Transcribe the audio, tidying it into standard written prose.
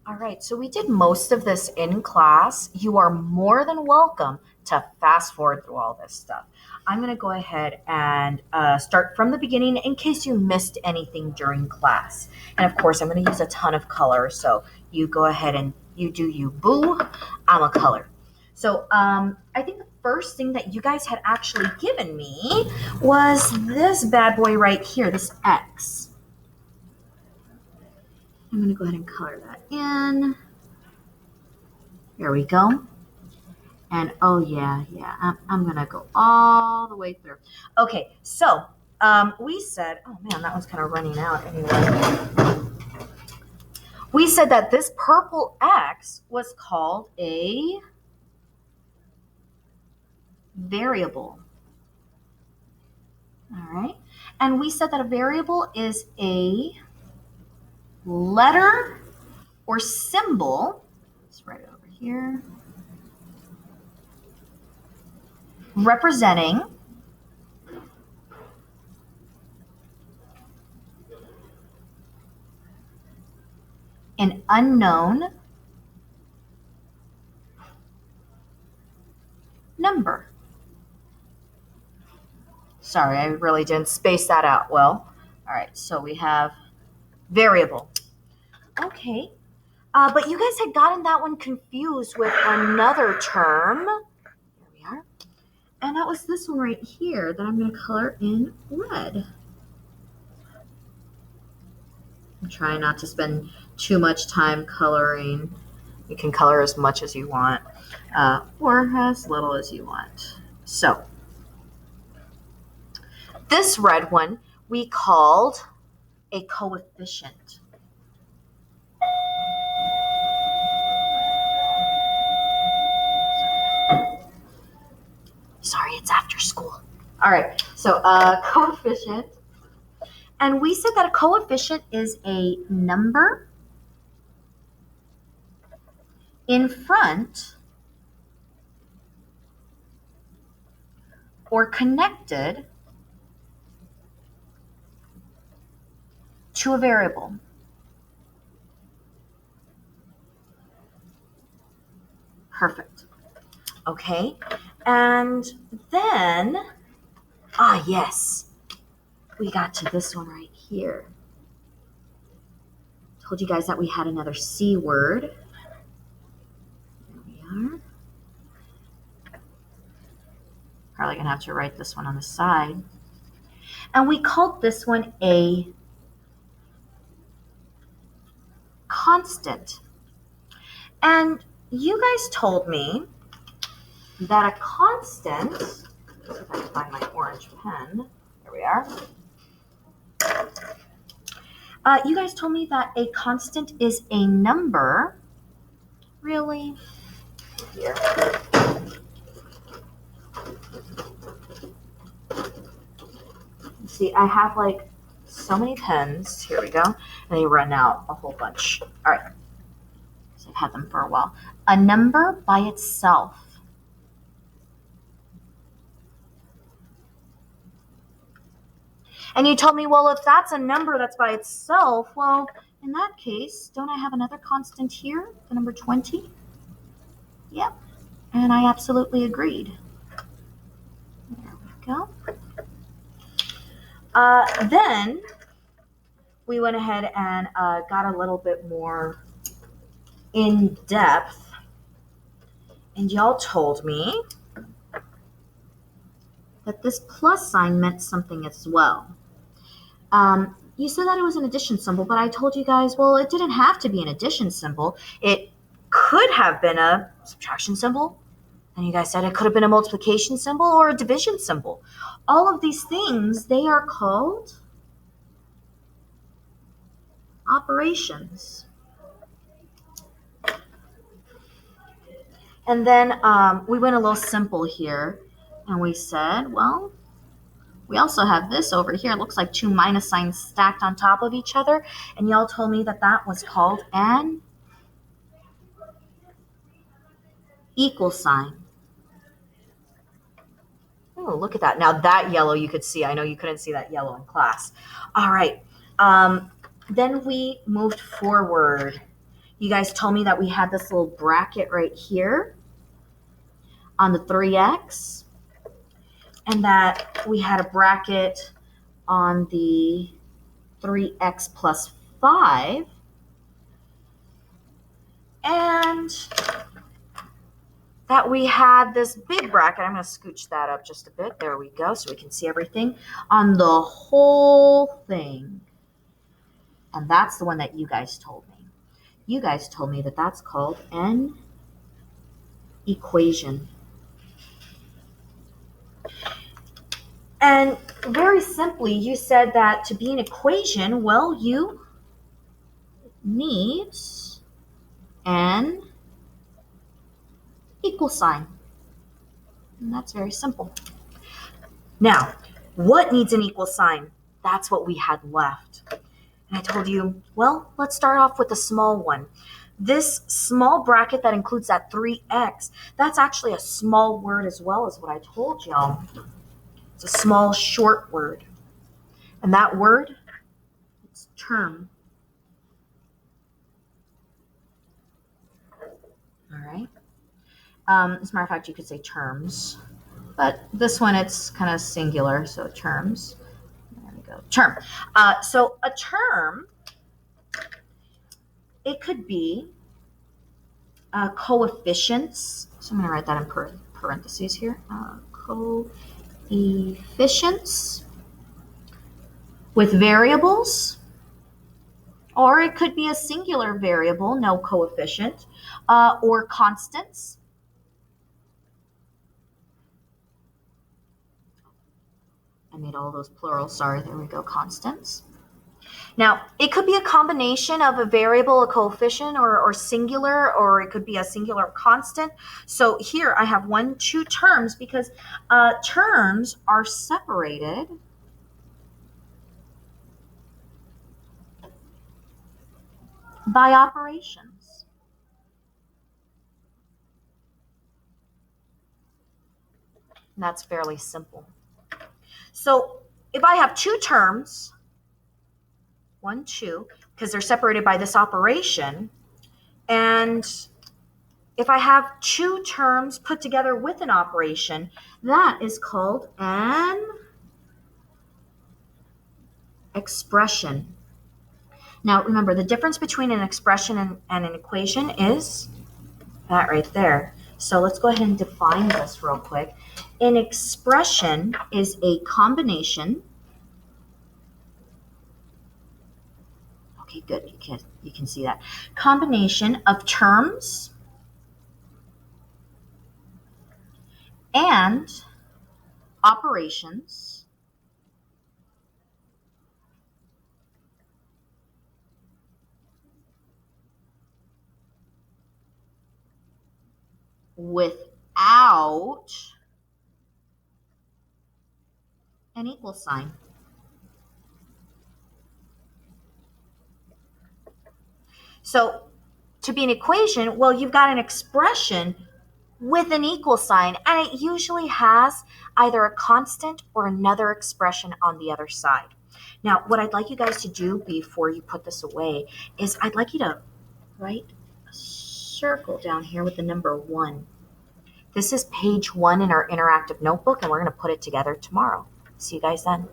All right, so we did most of this in class. You are more than welcome to fast forward through all this stuff. I'm going to go ahead and start from the beginning in case you missed anything during class. And of course, I'm going to use a ton of color, so you go ahead and you do you, boo. I'm a color. So I think the first thing that you guys had actually given me was this bad boy right here, this X. I'm going to go ahead and color that in. There we go. And oh yeah, I'm going to go all the way through. Okay, so we said, oh man, that one's kind of running out anyway. We said that this purple X was called a variable. All right. And we said that a variable is a letter or symbol. Let's write it over here. Representing an unknown number. Sorry, I really didn't space that out well. All right, so we have variable. Okay, but you guys had gotten that one confused with another term. Here we are. And that was this one right here that I'm going to color in red. I'm trying not to spend too much time coloring. You can color as much as you want, or as little as you want. So this red one we called a coefficient. Sorry, it's after school. All right, so coefficient. And we said that a coefficient is a number in front or connected to a variable. Perfect. Okay, and then, yes, we got to this one right here. Told you guys that we had another C word. There we are. Probably gonna have to write this one on the side. And we called this one a constant. And you guys told me that a constant, let's see if I can find my orange pen. There we are. You guys told me that a constant is a number. Really? Here. See, I have like so many pens. Here we go. And they run out a whole bunch. All right. So I've had them for a while. A number by itself. And you told me, well, if that's a number that's by itself, well, in that case, don't I have another constant here, the number 20? Yep. And I absolutely agreed. There we go. Then we went ahead and got a little bit more in depth. And y'all told me that this plus sign meant something as well. You said that it was an addition symbol, but I told you guys, well, it didn't have to be an addition symbol. It could have been a subtraction symbol. And you guys said it could have been a multiplication symbol or a division symbol. All of these things, they are called operations. And then we went a little simple here. And we said, well, we also have this over here. It looks like two minus signs stacked on top of each other. And y'all told me that that was called an equal sign. Oh, look at that. Now that yellow you could see. I know you couldn't see that yellow in class. All right. Then we moved forward. You guys told me that we had this little bracket right here on the 3x, and that we had a bracket on the 3x plus 5, and that we had this big bracket. I'm going to scooch that up just a bit. There we go, so we can see everything on the whole thing. And that's the one that you guys told me. You guys told me that that's called an equation. And very simply, you said that to be an equation, well, you need an equal sign. And that's very simple. Now, what needs an equal sign? That's what we had left. And I told you, well, let's start off with a small one. This small bracket that includes that 3x, that's actually a small word as well as what I told y'all. It's a small, short word. And that word, it's term. All right. As a matter of fact, you could say terms. But this one, it's kind of singular, so terms. There we go. Term. So a term, it could be coefficients. So I'm going to write that in parentheses here. Coefficients with variables, or it could be a singular variable, no coefficient, or constants. I made all those plurals, sorry, there we go, constants. Now, it could be a combination of a variable, a coefficient, or singular, or it could be a singular constant. So here I have 2 terms because terms are separated by operations. And that's fairly simple. So if I have 2 terms, 1, 2, because they're separated by this operation, and if I have 2 terms put together with an operation, that is called an expression. Now remember, the difference between an expression and an equation is that right there. So let's go ahead and define this real quick. An expression is a combination. Okay, good. You can see that. Combination of terms and operations without an equal sign. So to be an equation, well, you've got an expression with an equal sign, and it usually has either a constant or another expression on the other side. Now, what I'd like you guys to do before you put this away is I'd like you to write a circle down here with the number 1. This is page 1 in our interactive notebook, and we're going to put it together tomorrow. See you guys then.